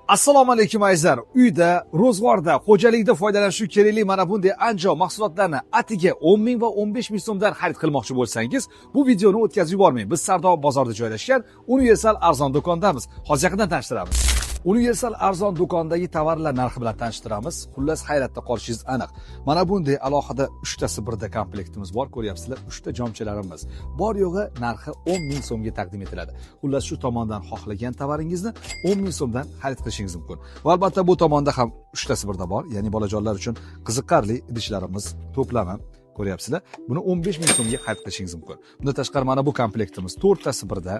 Assalomu alaykum azizlar. Uyda, ro'zg'orda, xo'jalikda foydalanish uchun kerakli mana bunday anjo mahsulotlarni atiga 10 ming va 15 ming so'mdan xarid qilmoqchi bo'lsangiz, bu videoni o'tkazib yubormang. Biz Sardoba bozorida joylashgan Universal arzon do'kondamiz. Hozir yaqindan tanishtiramiz. Universal arzon do'kondagi tovarlar narxi bilan tanishtiramiz. Xullas hayratda qolishingiz aniq. Mana bunday alohida 3 tasi birda komplektimiz bor, ko'ryapsizlar. 3 ta jomchilarimiz. Bor yo'g'i narxi 10 ming so'mga taqdim etiladi. Xullas shu tomondan xohlagan tovaringizni 10 ming so'mdan xarid qilishingiz mumkin. Va albatta bu tomonda ham 3 tasi birda bor, ya'ni bolajonlar uchun qiziqarli idishlarimiz to'plami. Ko'ryapsizlar. Buni 15 ming so'mga xarid qilishingiz mumkin. Bundan tashqari mana bu komplektimiz 4 tasi birda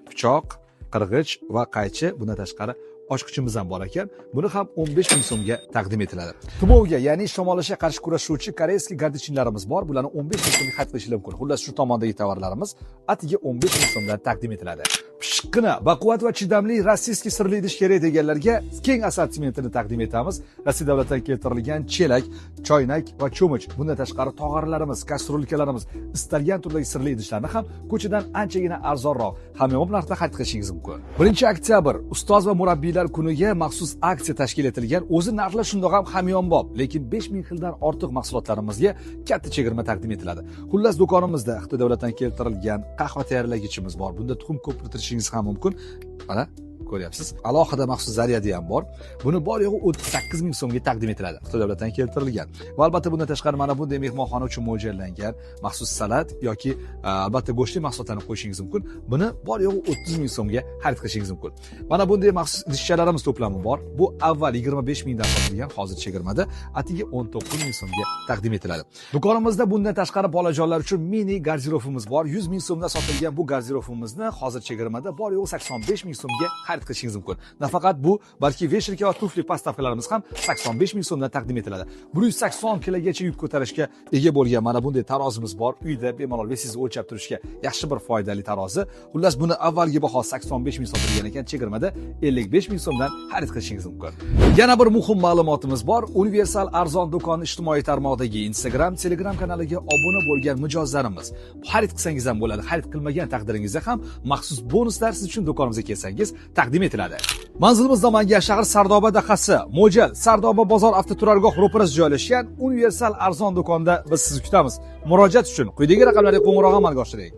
pichoq, qirg'ich va qaychi, bundan tashqari ochqichimiz ham bor ekan. Buni ham 15 ming so'mga taqdim etiladi. Tumovga, ya'ni shamollashga qarshi kurashuvchi koreyskiy gardichinlarimiz bor. Bularni 15 ming so'mga xarid qilishingiz mumkin. Xullas shu tomondagi tovarlarimiz atiga 15 ming so'mdan taqdim etiladi. Pishiqqina, baquvvat va chidamli rossiyskiy sirli idish kerak deganlarga keng assortimentini taqdim etamiz. Rossiya davlatidan keltirilgan chelak, choynak va cho'mich, bundan tashqari tog'oralarimiz, kastrulkalarimiz, istalgan turdagi sirli idishlarni ham ko'chadan anchagina arzonroq, hamyonbop narxda xarid qilishingiz mumkin. 1-oktyabr ustoz va murabbiylar kuniga maxsus aksiya tashkil etilgan. O'zi narxlar shundoq ham hamyonbop, lekin 5000 xildan ortiq mahsulotlarimizga katta chegirma taqdim etiladi. Xullas do'konimizda Xitoy davlatidan keltirilgan qahva tayyorlagichimiz bor. Bunda tuxum ko'pirtirishingiz ham mumkin. Mana ko'ryapsiz. Alohida maxsus zaryadi ham bor. Buni bor yo'g'i 38 ming so'mga taqdim etiladi. Xitoy davlatidan keltirilgan. Va albatta bundan tashqari mana bunday mehmonxona uchun mo'ljallangan maxsus salat yoki albatta go'shtli mahsulotlarni qo'yishingiz mumkin. Buni bor yo'g'i 30 ming so'mga xarid qilishingiz mumkin. Mana bunday maxsus idishchalarimiz to'plami bor. Bu avval 25 mingdan sotilgan, hozir chegirmada atiga 19 ming so'mga taqdim etiladi. Do'konimizda bundan tashqari bolajonlar uchun mini garderobimiz bor. 100 ming so'mdan sotilgan bu garderobimizni hozir chegirmada bor yo'g'i 85 ming so'mga xarid qilishingiz mumkin. Nafaqat bu, balki veshelka va tufli postavkalarimiz ham 85 ming so'mdan taqdim etiladi. 180 kilogacha yuk ko'tarishga ega bo'lgan mana bunday tarozimiz bor. Uyda bemalol vesizni o'lchab turishga yaxshi bir foydali tarozi. Xullas buni avvalgi baho 85 ming sotilgan ekan, chegirmada 55 ming so'mdan xarid qilishingiz mumkin. Yana bir muhim ma'lumotimiz bor. Universal arzon do'koni ijtimoiy tarmoqdagi Instagram, Telegram kanaliga obuna bo'lgan mijozlarimiz xarid qilsangiz ham bo'ladi. Xarid qilmagan taqdiringizda ham maxsus bonuslar siz uchun do'konimizga kelsangiz taqdim etiladi. Manzilimiz Namangan shahar Sardoba dahasi, mo'jal Sardoba bozor avtoturargoh ro'parasida joylashgan Universal arzon do'konda biz sizni kutamiz. Murojaat uchun quyidagi raqamlarga qo'ng'iroq amalga oshiring.